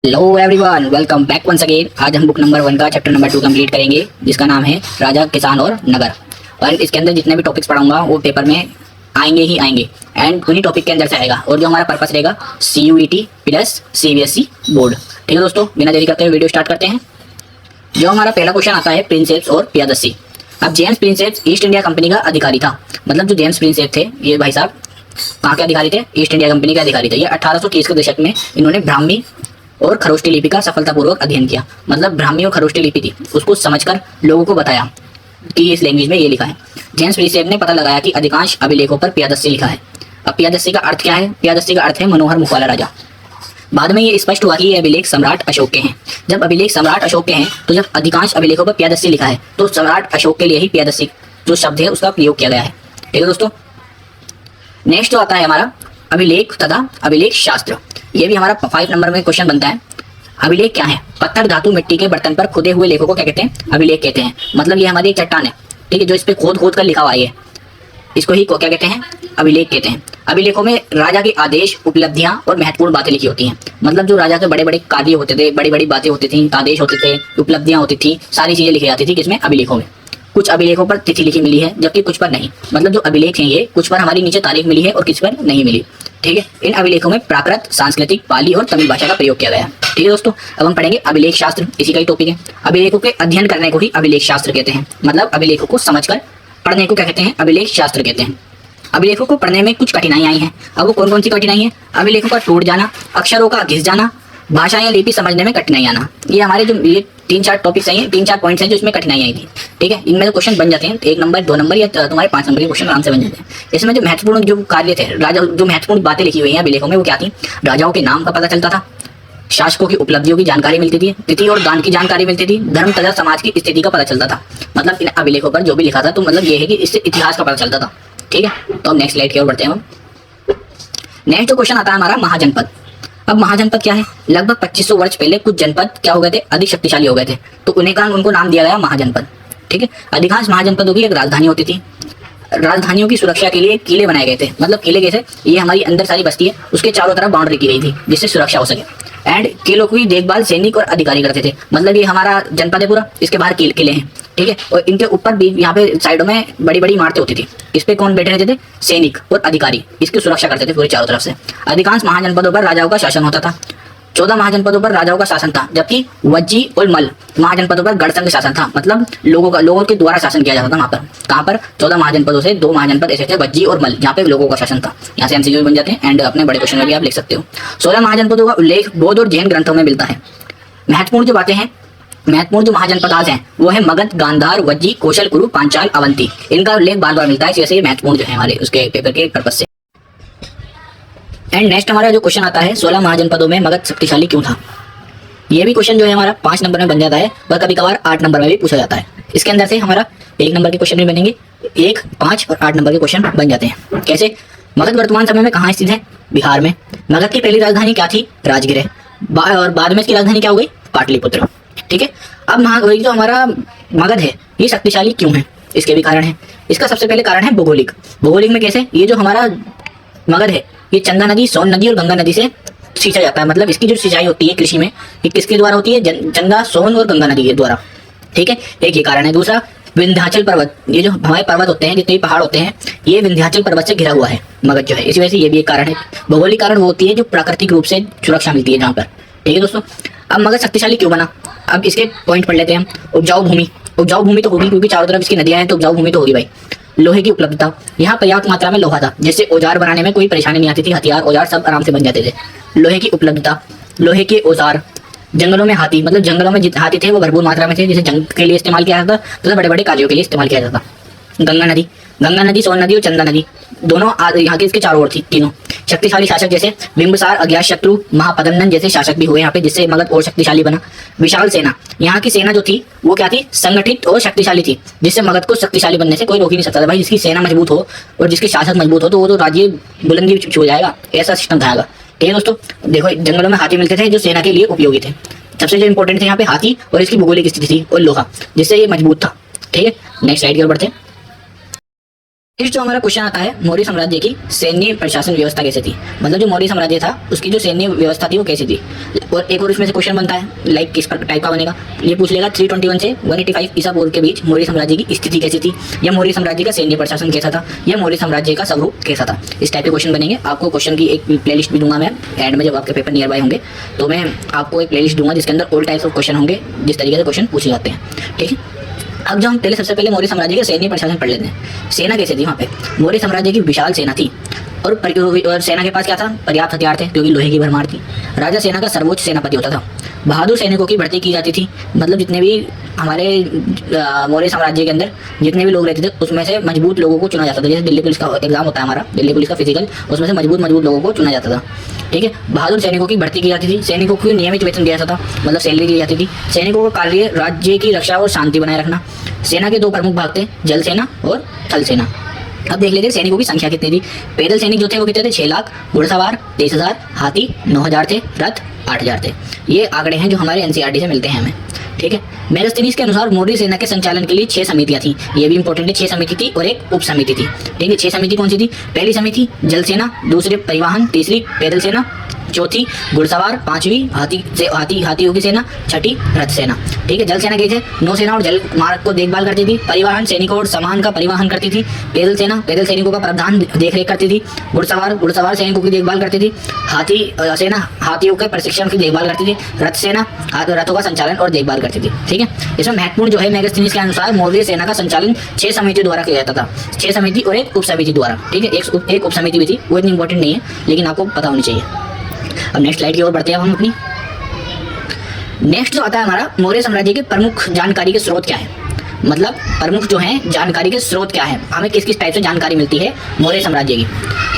Hello everyone, welcome back once again. आज हम book number 1 का चैप्टर नंबर 2 कंप्लीट करेंगे, जिसका नाम है राजा, किसान और नगर। और इसके अंदर जितने भी टॉपिक्स पढ़ाऊंगा वो पेपर में आएंगे ही आएंगे एंड उन्हीं टॉपिक के अंदर से आएगा। और जो हमारा पर्पस रहेगा CUET प्लस CBSE बोर्ड। ठीक है दोस्तों, बिना देरी करते हुए वीडियो स्टार्ट करते हैं। जो हमारा पहला क्वेश्चन आता है प्रिंसेप्स और पियादसी। अब जेम्स प्रिंसेप्स ईस्ट इंडिया कंपनी का अधिकारी था। मतलब जो जेम्स प्रिंसेप थे, ये भाई साहब कहाँ के अधिकारी थे? ईस्ट इंडिया कंपनी के अधिकारी थे। ये 1830 के दशक में इन्होंने ब्राह्मी और खरोष्टी लिपि का सफलतापूर्वक अध्ययन किया। मतलब ब्राह्मी और खरोष्टी लिपि थी, उसको समझकर लोगों को बताया कि इस लैंग्वेज में ये लिखा है। जेम्स प्रिंसेप ने पता लगाया कि अधिकांश अभिलेखों पर पियादसी लिखा है। अब पियादसी का अर्थ क्या है? पियादसी का अर्थ है मनोहर मुख वाला राजा। बाद में ये स्पष्ट हुआ कि ये अभिलेख सम्राट अशोक के हैं। जब अभिलेख सम्राट अशोक के हैं तो जब अधिकांश अभिलेखों पर पियादसी लिखा है तो सम्राट अशोक के लिए ही पियादसी जो शब्द है उसका प्रयोग किया गया है। ठीक है दोस्तों, नेक्स्ट जो आता है हमारा अभिलेख तथा अभिलेख शास्त्र। ये भी हमारा 5 नंबर में क्वेश्चन बनता है। अभिलेख क्या है? पत्थर, धातु, मिट्टी के बर्तन पर खुदे हुए लेखों को क्या कहते हैं? अभिलेख कहते हैं। मतलब ये हमारी एक चट्टान है, ठीक है, जो इस पे खोद खोद कर लिखा हुआ है, इसको ही क्या कहते हैं? अभिलेख कहते हैं। अभिलेखों में राजा के आदेश, उपलब्धियां और महत्वपूर्ण बातें लिखी होती हैं। मतलब जो राजा के बड़े बड़े कार्य होते थे, बड़ी बड़ी बातें होती थी, आदेश होते थे, उपलब्धियां होती थी, सारी चीजें लिखी जाती थी किसमें? अभिलेखों में। कुछ अभिलेखों पर तिथि लिखी मिली है, जबकि कुछ पर नहीं। मतलब जो अभिलेख हैं ये कुछ पर हमारी नीचे तारीख मिली है और किस पर नहीं मिली। ठीक है, इन अभिलेखों में प्राकृत, सांस्कृतिक, पाली और तमिल भाषा का प्रयोग किया गया है। ठीक है दोस्तों, अब हम पढ़ेंगे अभिलेख शास्त्र। इसी का ही टॉपिक है। अभिलेखों के अध्ययन करने को ही अभिलेख शास्त्र कहते हैं। मतलब अभिलेखों को समझकर पढ़ने को क्या कहते हैं? अभिलेख शास्त्र कहते हैं। अभिलेखों को पढ़ने में कुछ कठिनाई आई हैं। अब वो कौन कौन सी कठिनाई है? अभिलेखों का टूट जाना, अक्षरों का घिस जाना, भाषा या लिपि समझने में कठिनाई आना। ये हमारे जो ये 3-4 टॉपिक्स हैं, 3-4 पॉइंट्स हैं जो इसमें कठिनाई आई थी। ठीक है, इनमें जो क्वेश्चन बन जाते हैं 1 नंबर, 2 नंबर या तुम्हारे 5 नंबर के क्वेश्चन आराम से बन जाते हैं। इसमें जो महत्वपूर्ण जो कार्य थे, राजा जो महत्वपूर्ण बातें लिखी हुई हैं अभिलेखों में, वो क्या थी? राजाओं के नाम का पता चलता था, शासकों की उपलब्धियों की जानकारी मिलती थी, तिथि और दान की जानकारी मिलती थी, धर्म तथा समाज की स्थिति का पता चलता था। मतलब इन अभिलेखों पर जो भी लिखा था तो मतलब ये है कि इससे इतिहास का पता चलता था। ठीक है, तो हम नेक्स्ट स्लाइड की ओर बढ़ते हैं। हम नेक्स्ट जो क्वेश्चन आता है हमारा महाजनपद। अब महाजनपद क्या है? लगभग 2500 वर्ष पहले कुछ जनपद क्या हो गए थे? अधिक शक्तिशाली हो गए थे, तो उन्हें कारण उनको नाम दिया गया महाजनपद। ठीक है, अधिकांश महाजनपदों की एक राजधानी होती थी। राजधानियों की सुरक्षा के लिए किले बनाए गए थे। मतलब किले कैसे? ये हमारी अंदर सारी बस्ती है, उसके चारों तरफ बाउंड्री की गई थी जिससे सुरक्षा हो सके। एंड किलों की देखभाल सैनिक और अधिकारी करते थे। मतलब ये हमारा जनपद है पूरा, इसके बाहर किले हैं। ठीक है, और इनके ऊपर भी यहाँ पे साइडों में बड़ी बड़ी इमारतें होती थी। इस पे कौन बैठे रहते थे? सैनिक और अधिकारी इसकी सुरक्षा करते थे पूरे चारों तरफ से। अधिकांश महाजनपदों पर राजाओं का शासन होता था। 14 महाजनपदों पर राजाओं का शासन था, जबकि वज्जी और मल महाजनपदों पर गढ़ संघ शासन था। मतलब लोगों के द्वारा शासन किया जाता था वहाँ पर। कहाँ पर? 14 महाजनपदों से 2 महाजनपद ऐसे थे, वज्जी और मल, जहाँ पे लोगों का शासन था। यहाँ से MCQ बन जाते हैं एंड अपने बड़े क्वेश्चन में भी आप लिख सकते हो। 16 महाजनपदों का उल्लेख बौद्ध और जैन ग्रंथों में मिलता है। महत्वपूर्ण जो बातें हैं, महत्वपूर्ण जो महाजनपद आज हैं वो है मगध, गांधार, वज्जी, कौशल, कुरु, पांचाल, अवंती। इनका उल्लेख बार बार मिलता है, जैसे ये महत्वपूर्ण जो है हमारे उसके पेपर के पर्पज से। एंड नेक्स्ट हमारा जो क्वेश्चन आता है 16 महाजनपदों में मगध शक्तिशाली क्यों था? ये भी क्वेश्चन जो है हमारा 5 नंबर में बन जाता है, वह कभी कभार 8 नंबर में भी पूछा जाता है। इसके अंदर से हमारा 1 नंबर के क्वेश्चन भी बनेंगे, 1, 5 और 8 नंबर के क्वेश्चन बन जाते हैं। कैसे? मगध वर्तमान समय में कहाँ स्थित है? बिहार में। मगध की पहली राजधानी क्या थी? राजगृह। और बाद में इसकी राजधानी क्या हो गई? पाटलिपुत्र। ठीक है, अब जो हमारा मगध है ये शक्तिशाली क्यों है? इसके भी कारण है। इसका सबसे पहले कारण है भौगोलिक। भौगोलिक में कैसे? ये जो हमारा मगध है ये चंदा नदी, सोन नदी और गंगा नदी से सींचा जाता है। मतलब इसकी जो सिंचाई होती है कृषि में, ये किसके द्वारा होती है? चंदा, सोन और गंगा नदी के द्वारा। ठीक है, एक ये कारण है। दूसरा विंध्याचल पर्वत, ये जो हमारे पर्वत होते हैं, जितने भी पहाड़ होते हैं, ये विंध्याचल पर्वत से घिरा हुआ है मगध जो है। इसी वजह से ये भी एक कारण है। भौगोलिक कारण वो होती है जो प्राकृतिक रूप से सुरक्षा मिलती है जहाँ पर। ठीक है दोस्तों, अब मगध शक्तिशाली क्यों बना? अब इसके पॉइंट पढ़ लेते हैं हम। उपजाऊ भूमि। उपजाऊ भूमि तो होगी क्योंकि चारों तरफ इसकी नदियां हैं, तो उपजाऊ भूमि तो होगी भाई। लोहे की उपलब्धता, यहाँ पर्याप्त मात्रा में लोहा था, जिससे औजार बनाने में कोई परेशानी नहीं आती थी। हथियार, औजार सब आराम से बन जाते थे। लोहे की उपलब्धता, लोहे के औजार। जंगलों में हाथी, मतलब जंगलों में हाथी थे वो भरपूर मात्रा में थे, जिसे जंग के लिए इस्तेमाल किया जाता था तथा बड़े बड़े कार्यों के लिए इस्तेमाल किया जाता था। गंगा नदी, गंगा नदी, सोन नदी और चंदा नदी दोनों यहाँ के इसके चारों ओर थी तीनों। शक्तिशाली शासक जैसे बिंबिसार, अज्ञातशत्रु, महापद्मनंद जैसे शासक भी हुए यहाँ पे, जिससे मगध और शक्तिशाली बना। विशाल सेना, यहाँ की सेना जो थी वो क्या थी? संगठित और शक्तिशाली थी, जिससे मगध को शक्तिशाली बनने से कोई रोक ही नहीं सकता था। भाई जिसकी सेना मजबूत हो और जिसके शासक मजबूत हो तो वो तो राज्य बुलंदी छू जाएगा, ऐसा सिस्टम था। ठीक है दोस्तों, देखो जंगलों में हाथी मिलते थे जो सेना के लिए उपयोगी थे। सबसे जो इंपॉर्टेंट थे यहाँ पे हाथी और इसकी भौगोलिक स्थिति थी और लोहा, जिससे ये मजबूत था। ठीक है, नेक्स्ट स्लाइड की ओर बढ़ते हैं। इस जो हमारा क्वेश्चन आता है, मौर्य साम्राज्य की सैन्य प्रशासन व्यवस्था कैसे थी, मतलब जो मौर्य साम्राज्य था उसकी जो सैन्य व्यवस्था थी वो कैसी थी। और एक और इसमें से क्वेश्चन बनता है, लाइक किस टाइप का बनेगा, ये पूछ लेगा 321 से 185 ईसा पूर्व के बीच मौर्य साम्राज्य की स्थिति कैसी थी, या मौर्य साम्राज्य का सैन्य प्रशासन कैसा था, या मौर्य साम्राज्य का स्वरूप कैसा था। इस टाइप के क्वेश्चन बनेंगे। आपको क्वेश्चन की एक प्लेलिस्ट भी दूंगा मैं एंड में, जब आपके पेपर नियर बाय होंगे तो मैं आपको एक प्लेलिस्ट दूंगा जिसके अंदर ऑल टाइप्स ऑफ क्वेश्चन होंगे, जिस तरीके से क्वेश्चन पूछे जाते हैं। ठीक है, अब जो हम पहले सबसे पहले मौर्य साम्राज्य के सैन्य प्रशासन पढ़ लेते हैं। सेना कैसे थी वहाँ पे। मौर्य साम्राज्य की विशाल सेना थी और सेना के पास क्या था, पर्याप्त हथियार थे क्योंकि लोहे की भरमार थी। राजा सेना का सर्वोच्च सेनापति होता था। बहादुर सैनिकों की भर्ती की जाती थी, मतलब जितने भी हमारे मौर्य साम्राज्य के अंदर जितने भी लोग रहते थे उसमें से मजबूत लोगों को चुना जाता था। जैसे दिल्ली पुलिस का एग्जाम होता है हमारा, दिल्ली पुलिस का फिजिकल, उसमें से मजबूत लोगों को चुना जाता था। ठीक है, बहादुर सैनिकों की भर्ती की जाती थी। सैनिकों को नियमित वेतन दिया जाता था, मतलब सैलरी दी जाती थी। सैनिकों का कार्य राज्य की रक्षा और शांति बनाए रखना। सेना के दो प्रमुख भाग थे, जल सेना और थल सेना। अब देख लेते हैं सैनिकों की संख्या कितनी थी। पैदल सैनिक जो थे वो कितने थे, 6 लाख, घुड़सवार 23,000, हाथी 9,000 थे, रथ 8,000 थे। ये आंकड़े हैं जो हमारे एनसीईआरटी से मिलते हैं हमें। ठीक है, मेगास्थनीज के अनुसार मौर्य सेना के संचालन के लिए 6 समितियां थी। ये भी इंपॉर्टेंट है, 6 समिति थी और एक उप समिति थी। ठीक है, 6 समिति कौन सी थी। पहली समिति जल सेना, दूसरी परिवहन, तीसरी पैदल सेना, चौथी घुड़सवार, पांचवी हाथियों की सेना, छठी रथ सेना। ठीक है, जल सेना कैसे, नौसेना और जल मार्ग को देखभाल करती थी। परिवहन सैनिकों और सामान का परिवहन करती थी। पैदल सेना पैदल सैनिकों का प्रावधान देखरेख करती थी। घुड़सवार सैनिकों की देखभाल करती थी। हाथी सेना हाथियों के प्रशिक्षण की देखभाल करती थी। रथ सेना रथों का संचालन और देखभाल करती थी। ठीक है, इसमें महत्वपूर्ण जो है मेगास्थनीज के अनुसार मौर्य सेना का संचालन 6 समितियों द्वारा किया जाता था। 6 समिति और एक उप समिति द्वारा। ठीक है, एक उप समिति भी थी, वो इतनी इंपॉर्टेंट नहीं है लेकिन आपको पता होनी चाहिए। अब नेक्स्ट स्लाइड की ओर बढ़ते हैं हम अपनी। नेक्स्ट जो आता है हमारा, मौर्य साम्राज्य के प्रमुख जानकारी के स्रोत क्या है, मतलब प्रमुख जो है जानकारी के स्रोत क्या है, हमें किस किस टाइप से जानकारी मिलती है मौर्य साम्राज्य की।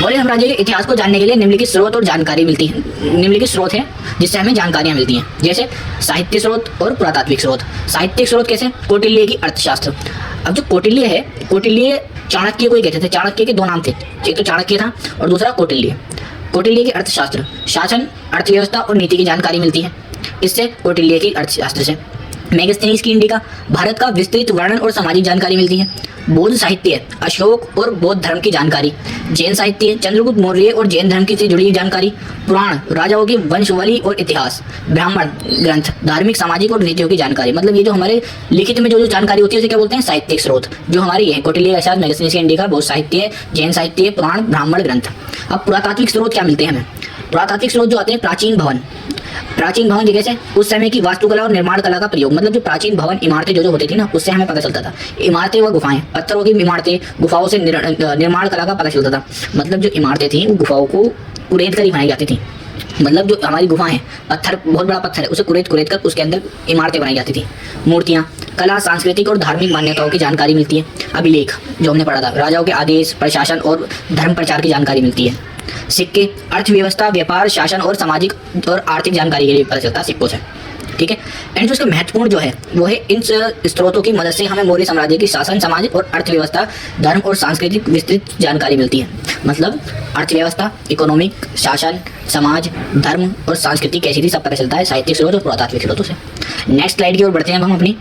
मौर्य साम्राज्य के इतिहास को जानने के लिए निम्नलिखित स्रोत और जानकारी मिलती है। निम्नलिखित स्रोत है जिससे हमें जानकारियां मिलती हैं, जैसे साहित्य स्रोत और पुरातात्विक स्रोत। साहित्यिक स्रोत कैसे, कौटिल्य की अर्थशास्त्र। अब जो कौटिल्य है, कौटिल्य चाणक्य को ही कहते थे। चाणक्य के 2 नाम थे, एक तो चाणक्य था और दूसरा कौटिल्य। कौटिल्य की अर्थशास्त्र, शासन, अर्थव्यवस्था और नीति की जानकारी मिलती है इससे, कौटिल्य की अर्थशास्त्र से। मेगास्थनीज की इंडिका, भारत का विस्तृत वर्णन और सामाजिक जानकारी मिलती है। बौद्ध साहित्य, अशोक और बौद्ध धर्म की जानकारी। जैन साहित्य, चंद्रगुप्त मौर्य और जैन धर्म की से जुड़ी जानकारी। पुराण, राजाओं की वंशावली और इतिहास। ब्राह्मण ग्रंथ, धार्मिक, सामाजिक और नीतियों की जानकारी। मतलब ये जो हमारे लिखित में जो जानकारी होती है उसे क्या बोलते हैं, साहित्यिक स्रोत। जो हमारी है कौटिल्य का, मेगास्थनीज की इंडिका, बौद्ध साहित्य, जैन साहित्य, पुराण, ब्राह्मण ग्रंथ। अब पुरातात्विक स्रोत क्या मिलते हैं हमें। पुरातात्विक स्रोत जो आते हैं, प्राचीन भवन जैसे उस समय की वास्तुकला और निर्माण कला का प्रयोग। मतलब जो प्राचीन भवन इमारतें जो होती थी ना, उससे हमें पता चलता था। इमारतें व गुफाएं, पत्थरों की इमारतें, गुफाओं से निर्माण कला का पता चलता था। मतलब जो इमारतें थी वो गुफाओं को कुरेद कर ही बनाई जाती थी। मतलब जो हमारी गुफा है, पत्थर, बहुत बड़ा पत्थर है, उसे कुरेद कर उसके अंदर इमारतें बनाई जाती थी। मूर्तियाँ, कला, सांस्कृतिक और धार्मिक मान्यताओं की जानकारी मिलती है। अभिलेख जो हमने पढ़ा था, राजाओं के आदेश, प्रशासन और धर्म प्रचार की जानकारी मिलती है। सिक्के, अर्थव्यवस्था, व्यापार, शासन और सामाजिक और आर्थिक जानकारी के लिए पता चलता है सिक्कों से। ठीक है, एंड जो इसका महत्वपूर्ण जो है वो है, इन स्रोतों की मदद से हमें मौर्य साम्राज्य की शासन, समाज और अर्थव्यवस्था, धर्म और सांस्कृतिक विस्तृत जानकारी मिलती है। मतलब अर्थव्यवस्था, इकोनॉमिक, शासन, समाज, धर्म और संस्कृति कैसी थी सब पता चलता है साहित्यिक स्रोत और पुरातात्विक स्रोतों से। नेक्स्ट स्लाइड की ओर बढ़ते हैं हम अपनी।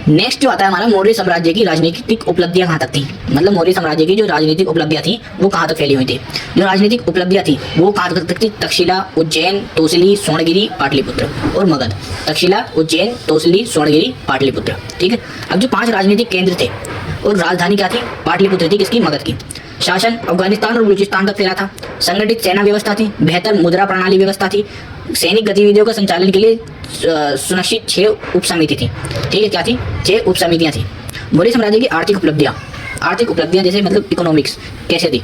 नेक्स्ट जो आता है हमारा, मौर्य साम्राज्य की राजनीतिक उपलब्धियां कहाँ तक थी। मतलब मौर्य साम्राज्य की जो राजनीतिक उपलब्धियां थी वो कहाँ तक फैली हुई थी। जो राजनीतिक उपलब्धियां थी वो कहाँ तक थी, तक्षशिला, उज्जैन, तोसली, स्वर्णगिरी, पाटलिपुत्र और मगध। तक्षशिला, उज्जैन, तोसली, स्वर्णगिरी, पाटलिपुत्र। ठीक है, अब जो 5 राजनीतिक केंद्र थे और राजधानी क्या थी, पाटलिपुत्र थी, किसकी, मगध की। शासन अफगानिस्तान और बलूचिस्तान तक फैला था। संगठित सेना व्यवस्था थी, बेहतर मुद्रा प्रणाली व्यवस्था थी। सैनिक गतिविधियों का संचालन के लिए सुनिश्चित 6 उप समिति थी। ठीक है, क्या थी, 6 उप समितियां थी। मौर्य साम्राज्य की आर्थिक उपलब्धियां जैसे मतलब इकोनॉमिक्स कैसे थी,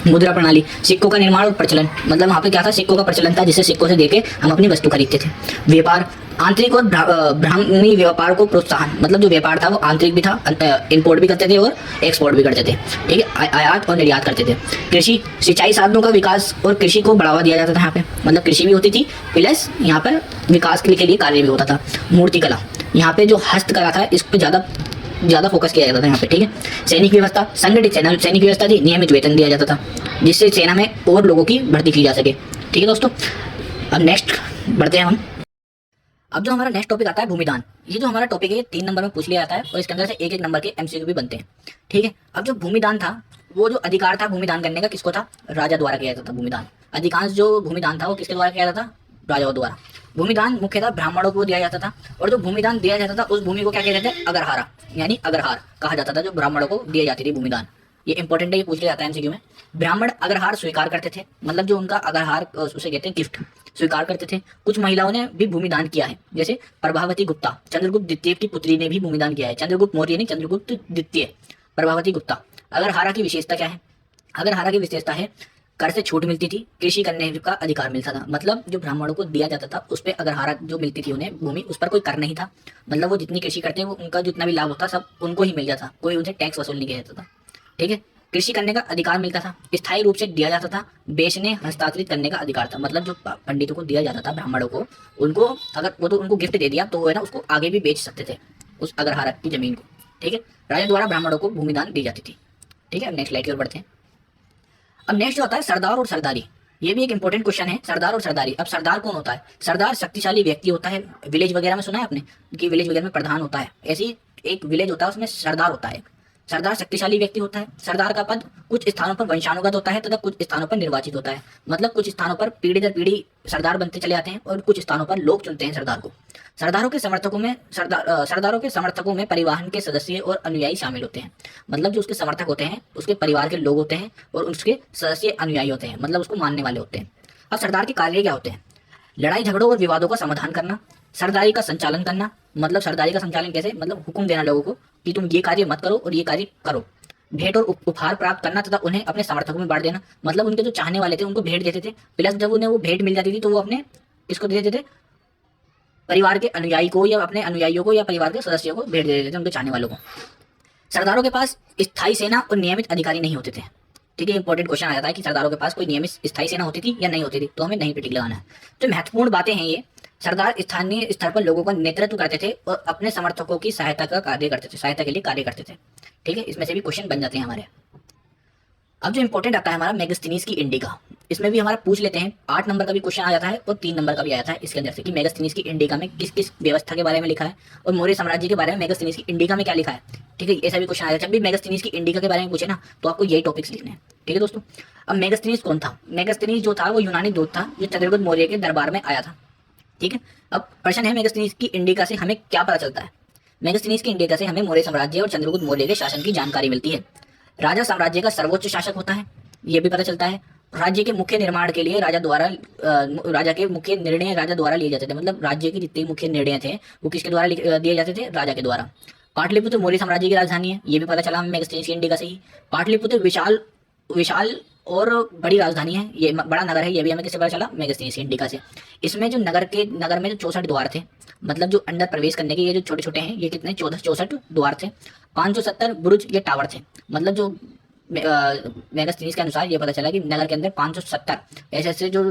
मुद्रा प्रणाली, सिक्कों का निर्माण और प्रचलन। मतलब वहाँ पे क्या था, सिक्कों का प्रचलन था जिससे सिक्कों से देके हम अपनी वस्तु खरीदते थे। व्यापार, आंतरिक और ब्राह्मणी व्यापार को प्रोत्साहन। मतलब जो व्यापार था वो आंतरिक भी था, इंपोर्ट भी करते थे और एक्सपोर्ट भी करते थे। ठीक है, आयात और निर्यात करते थे। कृषि, सिंचाई साधनों का विकास और कृषि को बढ़ावा दिया जाता था यहाँ पे। मतलब कृषि भी होती थी प्लस यहाँ पर विकास के लिए कार्य भी होता था। मूर्तिकला, यहाँ पे जो हस्तकला था इस पर ज़्यादा फोकस किया जाता था यहाँ पे। ठीक है, सैनिक व्यवस्था, संगठित सैनिक व्यवस्था थी, नियमित वेतन दिया जाता था जिससे सेना में और लोगों की भर्ती की जा सके। ठीक है दोस्तों, अब नेक्स्ट बढ़ते हैं हम। अब जो हमारा नेक्स्ट टॉपिक आता है भूमिदान। ये जो हमारा टॉपिक है ये 3 नंबर में पूछ लिया जाता है और इसके अंदर से एक एक नंबर के एमसीक्यू भी बनते हैं। ठीक है, अब जो भूमिदान था, वो जो अधिकार था भूमिदान करने का किसको था? राजा द्वारा किया जाता था भूमिदान। अधिकांश जो भूमिदान था वो किसके द्वारा किया जाता था? राजाओं द्वारा। भूमिदान मुख्यतः ब्राह्मणों को दिया जाता था और जो भूमिदान दिया जाता था उस भूमि को क्या कहते थे? अग्रहारा, यानी अग्रहार कहा जाता था जो ब्राह्मणों को दिया जाती थी भूमिदान। ये इंपॉर्टेंट है, ये पूछ लिया जाता है एमसीक्यू में। ब्राह्मण अग्रहार स्वीकार करते थे, मतलब जो उनका अग्रहार उसे कहते हैं गिफ्ट, स्वीकार करते थे। कुछ महिलाओं ने भी भूमिदान किया है, जैसे प्रभावती गुप्ता, चंद्रगुप्त द्वितीय की पुत्री ने भी भूमिदान किया है। चंद्रगुप्त मौर्य नहीं, चंद्रगुप्त द्वितीय, प्रभावती गुप्ता। अग्रहारा की विशेषता क्या है? अग्रहारा की विशेषता है कर से छूट मिलती थी, कृषि करने का अधिकार मिलता था। मतलब जो ब्राह्मणों को दिया जाता था उस पर अग्रहारा जो मिलती थी उन्हें भूमि, उस पर कोई कर नहीं था। मतलब वो जितनी कृषि करते वो उनका जितना भी लाभ होता सब उनको ही मिल जाता, कोई उनसे टैक्स वसूल नहीं किया जाता था। ठीक है, कृषि करने का अधिकार मिलता था, स्थायी रूप से दिया जाता था। बेचने हस्तांतरित करने का अधिकार था, मतलब जो पंडितों को दिया जाता था ब्राह्मणों को, उनको अगर वो तो उनको गिफ्ट दे दिया तो वो है ना उसको आगे भी बेच सकते थे उस अग्रहारा की जमीन को। ठीक है, राजा द्वारा ब्राह्मणों को भूमिदान दी जाती थी। ठीक है, अब नेक्स्ट स्लाइड की ओर बढ़ते हैं। अब नेक्स्ट जो आता है सरदार और सरदारी। ये भी एक इंपॉर्टेंट क्वेश्चन है, सरदार और सरदारी। अब सरदार कौन होता है? सरदार शक्तिशाली व्यक्ति होता है। विलेज वगैरह में सुना है आपने कि विलेज वगैरह में प्रधान होता है, ऐसी एक विलेज होता है उसमें सरदार होता है। सरदार शक्तिशाली व्यक्ति होता है। सरदार का पद कुछ स्थानों पर वंशानुगत होता है तथा कुछ स्थानों पर निर्वाचित होता है। मतलब कुछ स्थानों पर पीढ़ी दर पीढ़ी सरदार बनते चले जाते हैं और कुछ स्थानों पर लोग चुनते हैं सरदार को। सरदारों के समर्थकों में परिवाहन के सदस्य और अनुयायी शामिल होते हैं। मतलब जो उसके समर्थक होते हैं उसके परिवार के लोग होते हैं और उसके सदस्य अनुयायी होते हैं, मतलब उसको मानने वाले होते हैं। अब सरदार के कार्य क्या होते हैं? लड़ाई झगड़ों और विवादों का समाधान करना, सरदारी का संचालन करना। मतलब सरदारी का संचालन कैसे? मतलब हुक्म देना लोगों को कि तुम ये कार्य मत करो और ये कार्य करो। भेंट और उपहार प्राप्त करना तथा उन्हें अपने समर्थकों में बांट देना। मतलब उनके जो चाहने वाले थे उनको भेंट देते थे, प्लस जब उन्हें वो भेंट मिल जाती थी तो वो अपने किसको दे देते थे? परिवार के अनुयायी को या अपने अनुयायियों को या परिवार के सदस्यों को भेंट दे देते थे, उनके चाहने वालों को। सरदारों के पास स्थायी सेना और नियमित अधिकारी नहीं होते थे। ठीक है, इंपॉर्टेंट क्वेश्चन आ जाता है कि सरदारों के पास कोई नियमित स्थायी सेना होती थी या नहीं होती थी, तो हमें नहीं पे टिक लगाना है। तो महत्वपूर्ण बातें हैं ये। सरदार स्थानीय स्तर पर लोगों का नेतृत्व करते थे और अपने समर्थकों की सहायता का कार्य करते थे, सहायता के लिए कार्य करते थे। ठीक है, इसमें से भी क्वेश्चन बन जाते हैं हमारे। अब जो इंपॉर्टेंट आता है हमारा मेगास्थनीज की इंडिका, इसमें भी हमारा पूछ लेते हैं। 8 नंबर का भी क्वेश्चन आ जाता है और 3 नंबर का भी आ जाता है इसके अंदर से कि मेगास्थनीज की इंडिका में किस किस व्यवस्था के बारे में लिखा है और मौर्य साम्राज्य के बारे में मेगास्थनीज की इंडिका में क्या लिखा है। ठीक है, ऐसा भी क्वेश्चन आ जाता है। जब भी मेगास्थनीज की इंडिका के बारे में पूछे ना तो आपको यही टॉपिक्स लिखने हैं। ठीक है दोस्तों, अब मेगास्थनीज कौन था? मेगास्थनीज जो था वो यूनानी दूत था जो चंद्रगुप्त मौर्य के दरबार में आया था। ठीक है, अब प्रश्न है मेगास्थनीज की इंडिका से हमें क्या पता चलता है? मेगास्थनीज की इंडिका से हमें मौर्य साम्राज्य और चंद्रगुप्त मौर्य के शासन की जानकारी मिलती है। राजा साम्राज्य का सर्वोच्च शासक होता है, ये भी पता चलता है। राज्य के मुख्य निर्माण के लिए राजा के मुख्य निर्णय राजा द्वारा लिए जाते थे। मतलब राज्य के जितने मुख्य निर्णय थे वो किसके द्वारा दिए जाते थे? राजा के द्वारा। पाटलिपुत्र मौर्य साम्राज्य की राजधानी है, ये भी पता चला हमें मेगास्थनीज की इंडिका से ही। पाटलिपुत्र विशाल और बड़ी राजधानी है, ये बड़ा नगर है, ये भी हमें किससे पता चला? मेगास्थनीज की इंडिका से। इसमें जो नगर में जो 64 द्वार थे, मतलब जो अंदर प्रवेश करने के ये जो छोटे छोटे हैं ये कितने? 64 द्वार थे। 570 बुरुज ये टावर थे। मतलब जो मेगास्थनीज के अनुसार ये पता चला कि नगर के अंदर 570 ऐसे ऐसे जो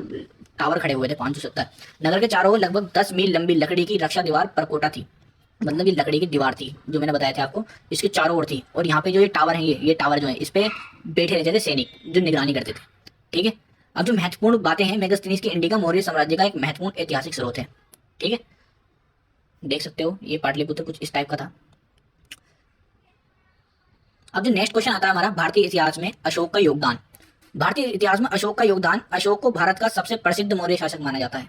टावर खड़े हुए थे, 570। नगर के चारों ओर लगभग 10 मील लंबी लकड़ी की रक्षा दीवार परकोटा थी। मतलब ये लकड़ी की दीवार थी जो मैंने बताया था आपको, इसके चारों ओर थी। और यहाँ पे जो ये टावर है, ये टावर जो है इस पे बैठे रहते थे सैनिक जो निगरानी करते थे। ठीक है, अब जो महत्वपूर्ण बातें हैं, मेगास्थनीज की इंडिका मौर्य साम्राज्य का एक महत्वपूर्ण ऐतिहासिक स्रोत है। ठीक है, देख सकते हो ये पाटलिपुत्र कुछ इस टाइप का था। अब जो नेक्स्ट क्वेश्चन आता है हमारा, भारतीय इतिहास में अशोक का योगदान। भारतीय इतिहास में अशोक का योगदान। अशोक को भारत का सबसे प्रसिद्ध मौर्य शासक माना जाता है।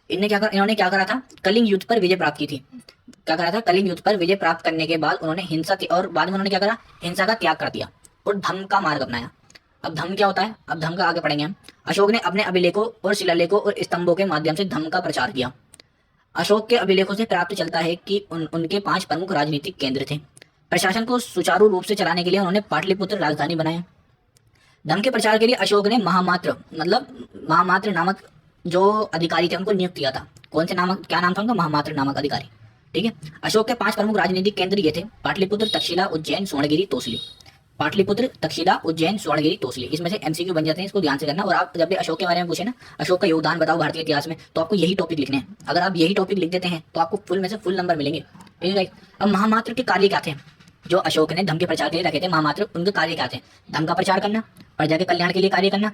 इन्होंने क्या करा था? कलिंग युद्ध पर विजय प्राप्त की थी। क्या करा था? कलिंग युद्ध पर विजय प्राप्त करने के बाद उन्होंने और बाद में उन्होंने क्या करा? हिंसा का त्याग कर दिया और धम्म का मार्ग अपनाया। अब धम्म क्या होता है? अब धम्म का आगे पढ़ेंगे हम। अशोक ने अपने अभिलेखों और शिलालेखों और स्तंभों के माध्यम से धम्म का प्रचार किया। अशोक के अभिलेखों से प्राप्त चलता है कि उनके 5 प्रमुख राजनीतिक केंद्र थे। प्रशासन को सुचारू रूप से चलाने के लिए उन्होंने पाटलिपुत्र राजधानी बनाया। धम्म के प्रचार के लिए अशोक ने महामात्र नामक जो अधिकारी थे उनको नियुक्त किया था। कौन से नामक, क्या नाम था उनका? महामात्र नामक अधिकारी। ठीक है, अशोक के 5 प्रमुख राजनीतिक केंद्र ये थे: पाटलिपुत्र, तक्षशिला, उज्जैन, स्वर्णगिरी, तोसली। पाटलिपुत्र, तक्षशिला, उज्जैन, स्वर्णगिरी, तोसली, इसमें से एमसीक्यू बन जाते हैं, इसको ध्यान से करना। और आप जब भी अशोक के बारे में पूछे ना, अशोक का योगदान बताओ भारतीय इतिहास में, तो आपको यही टॉपिक लिखने हैं। अगर आप यही टॉपिक लिख देते हैं तो आपको फुल में से फुल नंबर मिलेंगे। ठीक है, अब महामात्र के कार्य क्या थे जो अशोक ने धम्म के प्रचार के लिए रखे थे? महामात्र, उनके कार्य क्या थे? धम्म का प्रचार करना, प्रजा के कल्याण के लिए कार्य करना,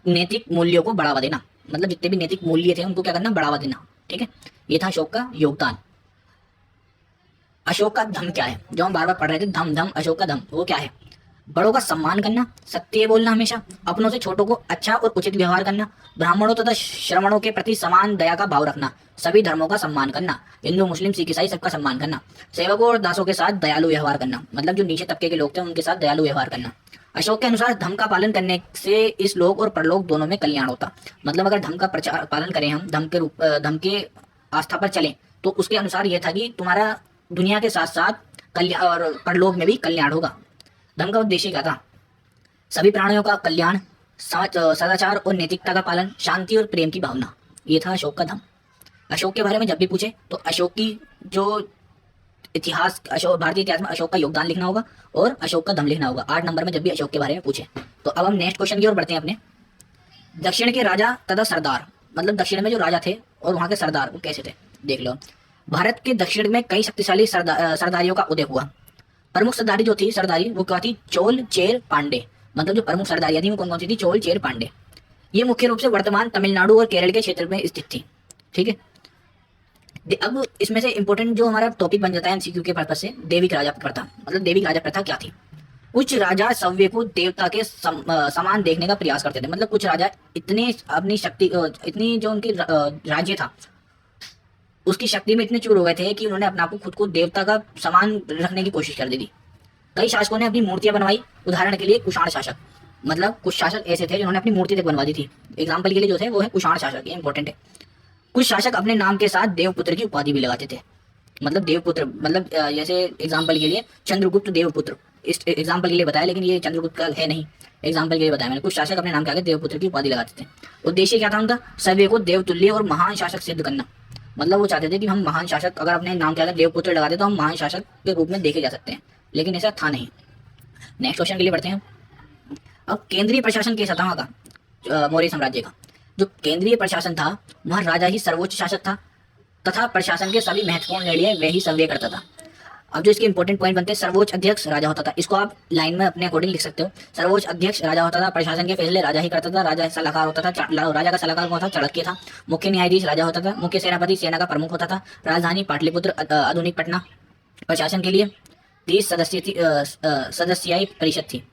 नैतिक मूल्यों को बढ़ावा देना। मतलब जितने भी नैतिक मूल्य थे उनको क्या करना? बढ़ावा देना। ठीक है, ये था अशोक का योगदान। अशोक का धम क्या है, जो हम बार बार पढ़ रहे थे, धम धम अशोक का धम, वो क्या है? बड़ों का सम्मान करना, सत्य बोलना हमेशा, अपनों से छोटों को अच्छा और उचित व्यवहार करना, ब्राह्मणों तथा श्रमणों के प्रति समान दया का भाव रखना, सभी धर्मों का सम्मान करना, हिंदू मुस्लिम सिख ईसाई सबका सम्मान करना, सेवकों और दासों के साथ दयालु व्यवहार करना, मतलब जो नीचे तबके के लोग थे उनके साथ दयालु व्यवहार करना। अशोक के अनुसार धर्म का पालन करने से इस लोक और परलोक दोनों में कल्याण होता। मतलब अगर धर्म का प्रचार पालन करें हम, धर्म के आस्था पर चलें, तो उसके अनुसार यह था कि तुम्हारा दुनिया के साथ साथ कल्याण और परलोक में भी कल्याण होगा। धर्म का उद्देश्य क्या था? सभी प्राणियों का कल्याण, सदाचार और नैतिकता का पालन, शांति और प्रेम की भावना, ये था अशोक का धर्म। अशोक के बारे में जब भी पूछे तो अशोक की जो इतिहास, अशोक भारतीय इतिहास में अशोक का योगदान लिखना होगा और अशोक का धर्म लिखना होगा 8 नंबर में जब भी अशोक के बारे में पूछे। तो अब हम नेक्स्ट क्वेश्चन की ओर बढ़ते हैं अपने। दक्षिण के राजा तथा सरदार, मतलब दक्षिण में जो राजा थे और वहाँ के सरदार वो कैसे थे देख लो। भारत के दक्षिण में कई शक्तिशाली सरदारियों का उदय हुआ। प्रमुख सरदारी जो थी, सरदारी वो क्या थी? चोल, चेर, पांडे। मतलब जो प्रमुख सरदारियां थी वो कौन कौन सी थी? चोल, चेर, पांडे। ये मुख्य रूप से वर्तमान तमिलनाडु और केरल के क्षेत्र में स्थित थी। ठीक है, अब इसमें से इंपॉर्टेंट जो हमारा टॉपिक बन जाता है एमसीक्यू के पर्पज से, दैविक राजा प्रथा। मतलब दैविक राजा प्रथा क्या थी? कुछ राजा सव्य को देवता के समान देखने का प्रयास करते थे। मतलब कुछ राजा इतने अपनी शक्ति, इतनी जो उनकी राज्य था उसकी शक्ति में इतने चूर हो गए थे कि उन्होंने अपने आप को खुद को देवता का समान रखने की कोशिश कर दी थी। कई शासकों ने अपनी मूर्तियां बनवाई। उदाहरण के लिए कुषाण शासक, मतलब कुछ शासक ऐसे थे जिन्होंने अपनी मूर्ति तक बनवा दी थी। एग्जाम्पल के लिए जो थे वो है कुषाण शासक, ये इंपॉर्टेंट है। कुछ शासक अपने नाम के साथ देवपुत्र की उपाधि भी लगाते थे। मतलब देवपुत्र, मतलब जैसे एग्जाम्पल के लिए चंद्रगुप्त देवपुत्र, इस एग्जाम्पल के लिए बताया, लेकिन ये चंद्रगुप्त का है नहीं, एग्जाम्पल के लिए बताया मैंने। कुछ शासक अपने नाम के आगे देवपुत्र की उपाधि लगाते थे। उद्देश्य क्या था उनका? सभी को देवतुल्य और महान शासक सिद्ध करना। मतलब वो चाहते थे कि हम महान शासक, अगर अपने नाम के आगे देवपुत्र लगाते तो हम महान शासक के रूप में देखे जा सकते हैं, लेकिन ऐसा था नहीं। नेक्स्ट क्वेश्चन के लिए बढ़ते हैं। अब केंद्रीय प्रशासन कैसा था वहाँ का? मौर्य साम्राज्य का जो केंद्रीय प्रशासन था, वहाँ राजा ही सर्वोच्च शासक था तथा प्रशासन के सभी महत्वपूर्ण निर्णय वह ही संवेद करता था। अब जो इसके इंपॉर्टेंट पॉइंट बनते हैं, सर्वोच्च अध्यक्ष राजा होता था। इसको आप लाइन में अपने अकॉर्डिंग लिख सकते हो। सर्वोच्च अध्यक्ष राजा होता था, प्रशासन के फैसले राजा ही करता था, राजा सलाहकार होता था। राजा का सलाहकार कौन था? चाणक्य था। मुख्य न्यायाधीश राजा होता था। मुख्य सेनापति सेना का प्रमुख होता था। राजधानी पाटलिपुत्र, आधुनिक पटना। प्रशासन के लिए 30 सदस्यीय परिषद थी।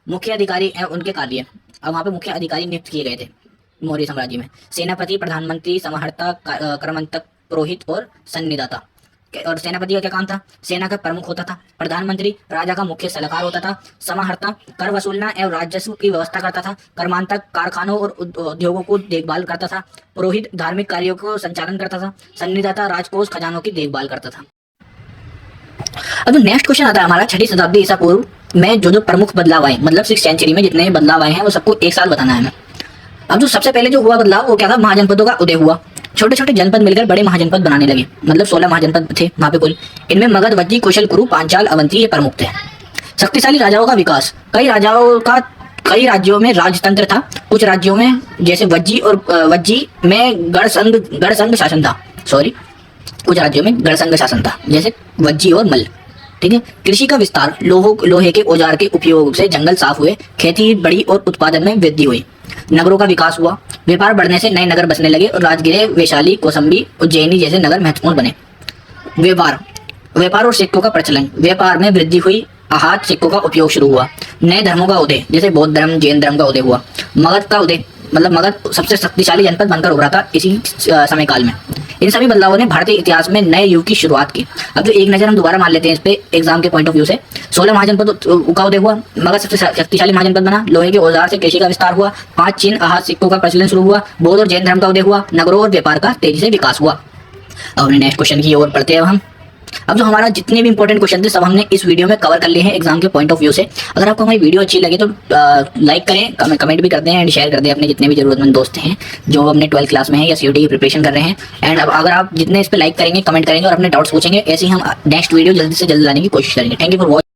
मुख्य अधिकारी एवं उनके कार्य, अब वहाँ पे मुख्य अधिकारी नियुक्त किए गए थे मौर्य साम्राज्य में। सेनापति, प्रधानमंत्री, समहर्ता, क्रमंतक, पुरोहित और सन्निधाता। और सेनापति का क्या काम था? सेना का प्रमुख होता था। प्रधानमंत्री राजा का मुख्य सलाहकार होता था। समाहर्ता कर वसूलना एवं राजस्व की व्यवस्था करता था। कर्मांतक कारखानों और उद्योगों को देखभाल करता था। पुरोहित धार्मिक कार्यों को संचालन करता था। सन्निधाता राजकोष खजानों की देखभाल करता था। अब जो नेक्स्ट क्वेश्चन आता है हमारा, 6वीं शताब्दी ईसा पूर्व में जो प्रमुख बदलाव आए, मतलब 6th सेंचुरी में जितने बदलाव आए हैं वो सबको एक साथ बताना है हमें। अब जो सबसे पहले जो हुआ बदलाव वो क्या था? महाजनपदों का उदय हुआ। छोटे छोटे जनपद मिलकर बड़े महाजनपद बनाने लगे। मतलब 16 महाजनपद थे वहाँ पे कुल। इनमें मगध, वज्जी, कुशल, कुरु, पांचाल, अवंती ये प्रमुख थे। शक्तिशाली राजाओं का विकास, कई राज्यों में राजतंत्र था। कुछ राज्यों में जैसे वज्जी में गणसंघ शासन था। कुछ राज्यों में गणसंघ शासन था, जैसे वज्जी और मल्ल। ठीक है। कृषि का विस्तार, लोहे के औजार के उपयोग से जंगल साफ हुए, खेती बढ़ी और उत्पादन में वृद्धि हुई। नगरों का विकास हुआ, व्यापार बढ़ने से नए नगर बसने लगे और राजगीर, वैशाली, कौसंबी, उज्जैनी जैसे नगर महत्वपूर्ण बने। व्यापार और सिक्कों का प्रचलन, व्यापार में वृद्धि हुई, आहत सिक्कों का उपयोग शुरू हुआ। नए धर्मों का उदय, जैसे बौद्ध धर्म, जैन धर्म का उदय हुआ। मगध का उदय, मतलब मगध सबसे शक्तिशाली जनपद बनकर उभरा था इसी समय काल में। इन सभी बदलावों ने भारतीय इतिहास में नए युग की शुरुआत की। अब जो एक नजर हम दोबारा मान लेते हैं इस पे एग्जाम के पॉइंट ऑफ व्यू से। 16 महाजनपद का उदय हुआ, मगध सबसे शक्तिशाली महाजनपद बना। लोहे के औजार से कृषि का विस्तार हुआ। 5 चिन्ह आहत सिक्कों का प्रचलन शुरू हुआ। बौद्ध और जैन धर्म का उदय हुआ। नगरों और व्यापार का तेजी से विकास हुआ। अब नेक्स्ट क्वेश्चन की ओर बढ़ते हैं हम। अब जो हमारा जितने भी इंपॉर्टेंट क्वेश्चन थे सब हमने इस वीडियो में कवर कर लिए हैं एग्जाम के पॉइंट ऑफ व्यू से। अगर आपको हमारी वीडियो अच्छी लगे तो लाइक करें, कमेंट भी कर दें एंड शेयर कर दें अपने जितने भी जरूरतमंद दोस्त हैं जो अपने 12th क्लास में हैं या सीयूटी की प्रिपरेशन कर रहे हैं। एंड अब अगर आप जितने इस पर लाइक करेंगे, कमेंट करेंगे और अपने डाउट्स पूछेंगे, ऐसे ही हम नेक्स्ट वीडियो जल्दी से जल्दी लाने की कोशिश करेंगे। Thank you for watching.